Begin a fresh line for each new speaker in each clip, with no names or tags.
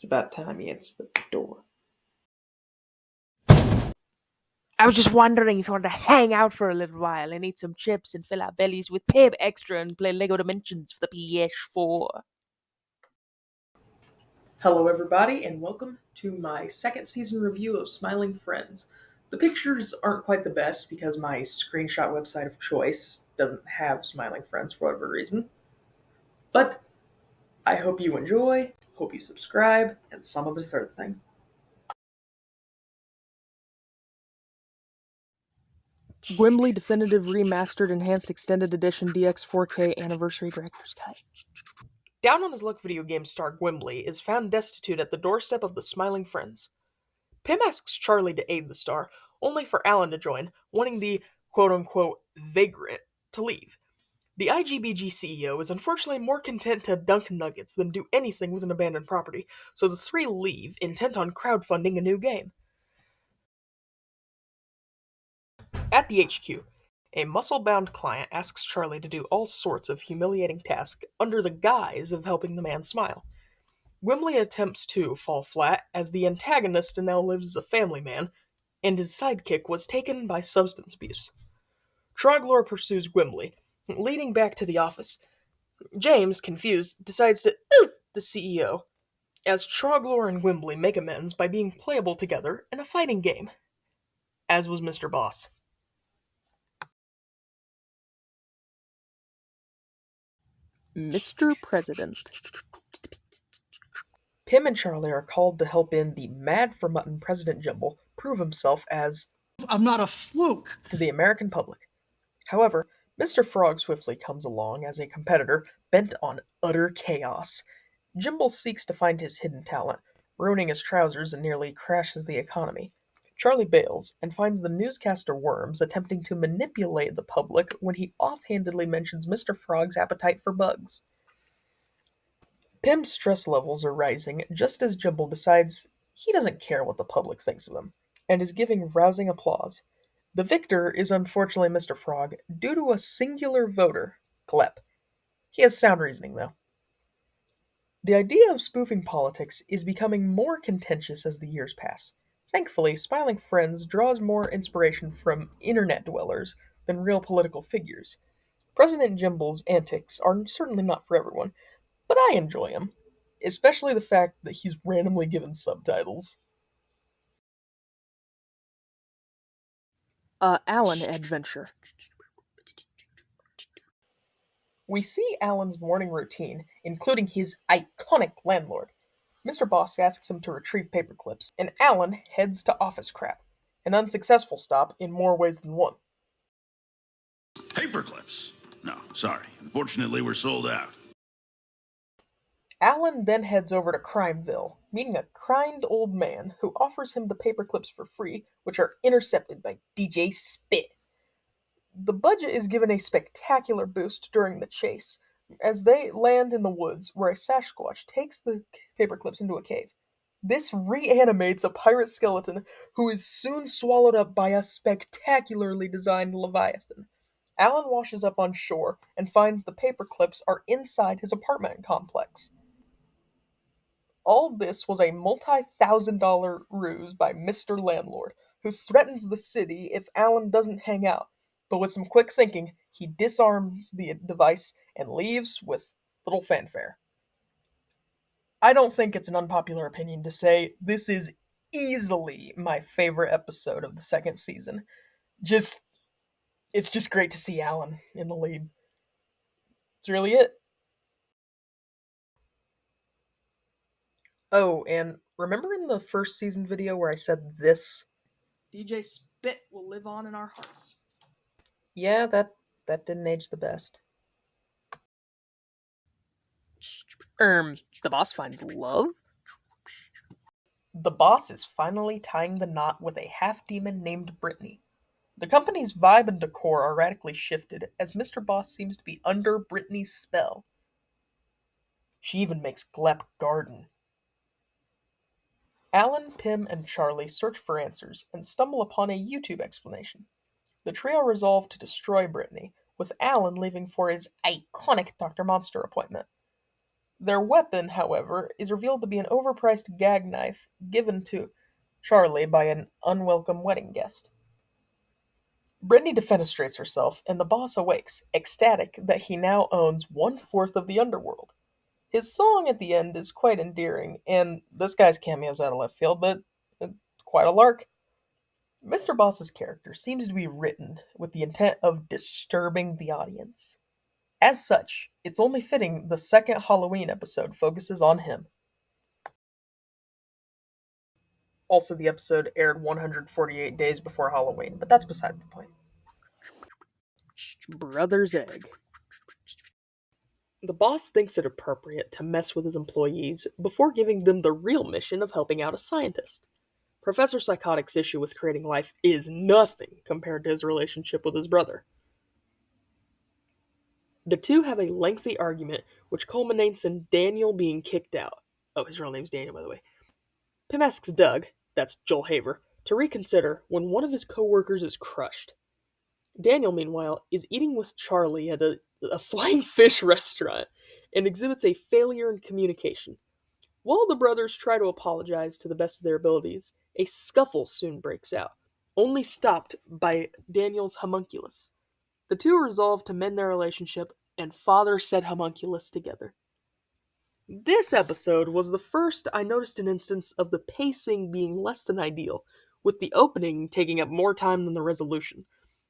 It's about time he answered the door.
I was just wondering if you wanted to hang out for a little while and eat some chips and fill our bellies with Pib Extra and play Lego Dimensions for the PS4.
Hello, everybody, and welcome to my second season review of Smiling Friends. The pictures aren't quite the best because my screenshot website of choice doesn't have Smiling Friends for whatever reason. But I hope you enjoy, hope you subscribe, and some of the third thing.
Gwimbly Definitive Remastered Enhanced Extended Edition DX 4K Anniversary Director's Cut.
Down on his luck, video game star Gwimbly is found destitute at the doorstep of the Smiling Friends. Pim asks Charlie to aid the star, only for Alan to join, wanting the quote-unquote vagrant to leave. The IGBG CEO is unfortunately more content to dunk nuggets than do anything with an abandoned property, so the three leave, intent on crowdfunding a new game. At the HQ, a muscle-bound client asks Charlie to do all sorts of humiliating tasks under the guise of helping the man smile. Gwimbly attempts to fall flat, as the antagonist now lives as a family man, and his sidekick was taken by substance abuse. Troglor pursues Gwimbly, leading back to the office. James, confused, decides to oof the CEO, as Troglor and Gwimbly make amends by being playable together in a fighting game, as was Mr. Boss.
Mr. President.
Pim and Charlie are called to help in the mad for mutton President Jumble prove himself as
I'm not a fluke
to the American public. However, Mr. Frog swiftly comes along as a competitor bent on utter chaos. Jimble seeks to find his hidden talent, ruining his trousers and nearly crashes the economy. Charlie bails and finds the newscaster Worms attempting to manipulate the public when he offhandedly mentions Mr. Frog's appetite for bugs. Pim's stress levels are rising just as Jimble decides he doesn't care what the public thinks of him, and is giving rousing applause. The victor is unfortunately Mr. Frog due to a singular voter, Glep. He has sound reasoning, though. The idea of spoofing politics is becoming more contentious as the years pass. Thankfully, Smiling Friends draws more inspiration from internet dwellers than real political figures. President Jimble's antics are certainly not for everyone, but I enjoy him, especially the fact that he's randomly given subtitles.
Alan Adventure.
We see Alan's morning routine, including his iconic landlord. Mr. Boss asks him to retrieve paperclips, and Alan heads to office crap, an unsuccessful stop in more ways than one.
Paperclips? No, sorry. Unfortunately, we're sold out.
Alan then heads over to Crimeville, meeting a kind old man who offers him the paperclips for free, which are intercepted by DJ Spit. The budget is given a spectacular boost during the chase, as they land in the woods where a Sasquatch takes the paperclips into a cave. This reanimates a pirate skeleton who is soon swallowed up by a spectacularly designed leviathan. Alan washes up on shore and finds the paperclips are inside his apartment complex. All this was a multi-thousand-dollar ruse by Mr. Landlord, who threatens the city if Alan doesn't hang out. But with some quick thinking, he disarms the device and leaves with little fanfare. I don't think it's an unpopular opinion to say this is easily my favorite episode of the second season. It's just great to see Alan in the lead. That's really it. Oh, and remember in the first season video where I said this?
DJ Spit will live on in our hearts.
Yeah, that didn't age the best.
The boss finds love?
The boss is finally tying the knot with a half-demon named Brittany. The company's vibe and decor are radically shifted, as Mr. Boss seems to be under Brittany's spell. She even makes Glep garden. Alan, Pim, and Charlie search for answers and stumble upon a YouTube explanation. The trio resolve to destroy Brittany, with Alan leaving for his iconic Dr. Monster appointment. Their weapon, however, is revealed to be an overpriced gag knife given to Charlie by an unwelcome wedding guest. Brittany defenestrates herself, and the boss awakes, ecstatic that he now owns one-fourth of the underworld. His song at the end is quite endearing, and this guy's cameo's out of left field, but quite a lark. Mr. Boss's character seems to be written with the intent of disturbing the audience. As such, it's only fitting the second Halloween episode focuses on him. Also, the episode aired 148 days before Halloween, but that's besides the point.
Brother's egg.
The boss thinks it appropriate to mess with his employees before giving them the real mission of helping out a scientist. Professor Psychotic's issue with creating life is nothing compared to his relationship with his brother. The two have a lengthy argument, which culminates in Daniel being kicked out. Oh, his real name's Daniel, by the way. Pym asks Doug, that's Joel Haver, to reconsider when one of his co-workers is crushed. Daniel, meanwhile, is eating with Charlie at a flying fish restaurant and exhibits a failure in communication. While the brothers try to apologize to the best of their abilities, a scuffle soon breaks out, only stopped by Daniel's homunculus. The two resolve to mend their relationship and father said homunculus together. This episode was the first I noticed an instance of the pacing being less than ideal, with the opening taking up more time than the resolution.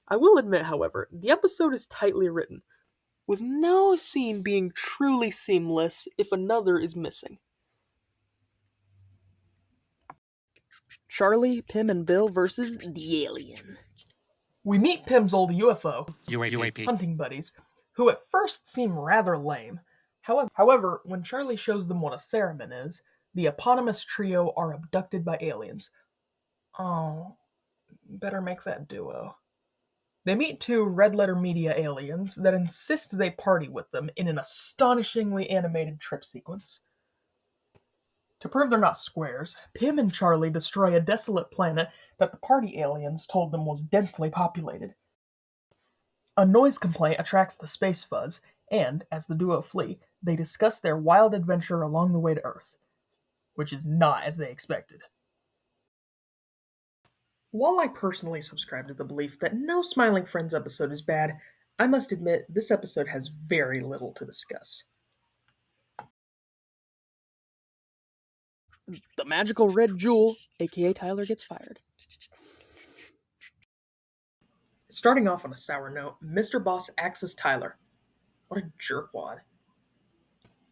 I will admit, however, the episode is tightly written, with no scene being truly seamless if another is missing.
Charlie, Pym, and Bill versus the alien.
We meet Pym's old UFO
UAP.
hunting buddies, who at first seem rather lame. However, when Charlie shows them what a theremin is, the eponymous trio are abducted by aliens. Oh, better make that duo. They meet two red letter media aliens that insist they party with them in an astonishingly animated trip sequence. To prove they're not squares, Pym and Charlie destroy a desolate planet that the party aliens told them was densely populated. A noise complaint attracts the space fuzz, and, as the duo flee, they discuss their wild adventure along the way to Earth, which is not as they expected. While I personally subscribe to the belief that no Smiling Friends episode is bad, I must admit this episode has very little to discuss.
The magical red jewel, aka Tyler, gets fired.
Starting off on a sour note, Mr. Boss axes Tyler. What a jerkwad.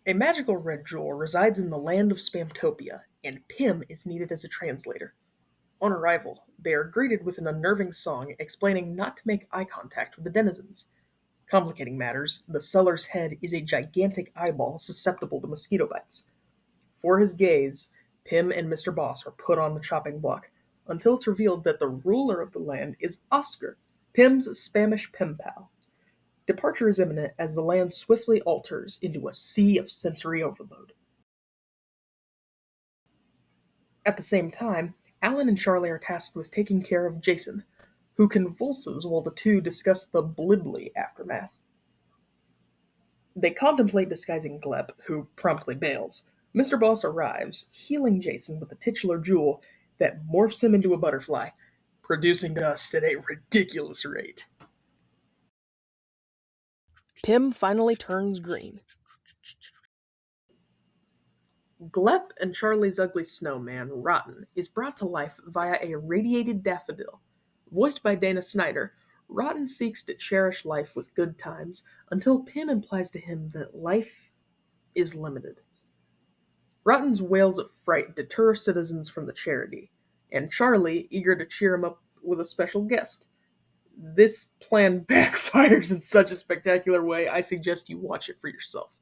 A magical red jewel resides in the land of Spamtopia, and Pym is needed as a translator. On arrival, they are greeted with an unnerving song explaining not to make eye contact with the denizens. Complicating matters, the seller's head is a gigantic eyeball susceptible to mosquito bites. For his gaze, Pym and Mr. Boss are put on the chopping block, until it's revealed that the ruler of the land is Oscar, Pym's Spanish pen pal. Departure is imminent as the land swiftly alters into a sea of sensory overload. At the same time, Alan and Charlie are tasked with taking care of Jason, who convulses while the two discuss the Blibbly aftermath. They contemplate disguising Gleb, who promptly bails. Mr. Boss arrives, healing Jason with the titular jewel that morphs him into a butterfly, producing dust at a ridiculous rate.
Pym finally turns green.
Glep and Charlie's ugly snowman, Rotten, is brought to life via a radiated daffodil. Voiced by Dana Snyder, Rotten seeks to cherish life with good times until Pym implies to him that life is limited. Rotten's wails of fright deter citizens from the charity, and Charlie, eager to cheer him up with a special guest. This plan backfires in such a spectacular way, I suggest you watch it for yourself.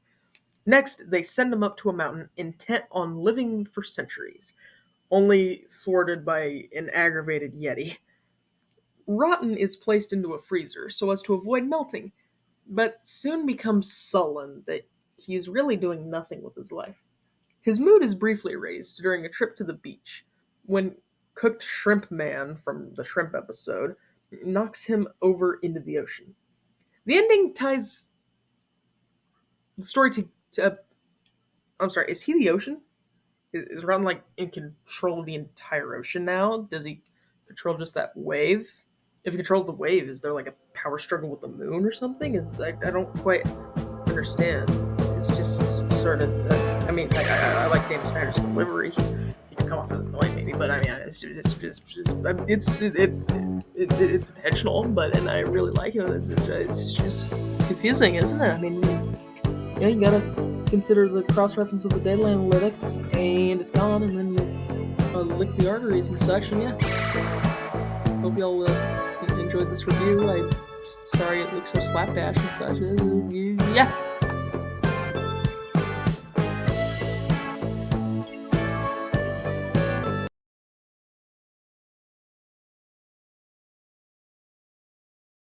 Next, they send him up to a mountain intent on living for centuries, only thwarted by an aggravated Yeti. Rotten is placed into a freezer so as to avoid melting, but soon becomes sullen that he is really doing nothing with his life. His mood is briefly raised during a trip to the beach, when Cooked Shrimp Man from the Shrimp episode knocks him over into the ocean. The ending ties the story to I'm sorry, is he the ocean? Is Ron like in control of the entire ocean now? Does he control just that wave? If he controls the wave, is there like a power struggle with the moon or something? I don't quite understand. It's just sort of. I mean, I like Dan Snyder's delivery. He can come off as annoying, maybe, but I mean, it's intentional. But and I really like it. It's just it's confusing, isn't it? I mean, yeah, you gotta consider the cross reference of the data analytics, and it's gone, and then you lick the arteries and such, and yeah. Hope y'all enjoyed this review. I'm sorry it looks so slapdash and such. Yeah.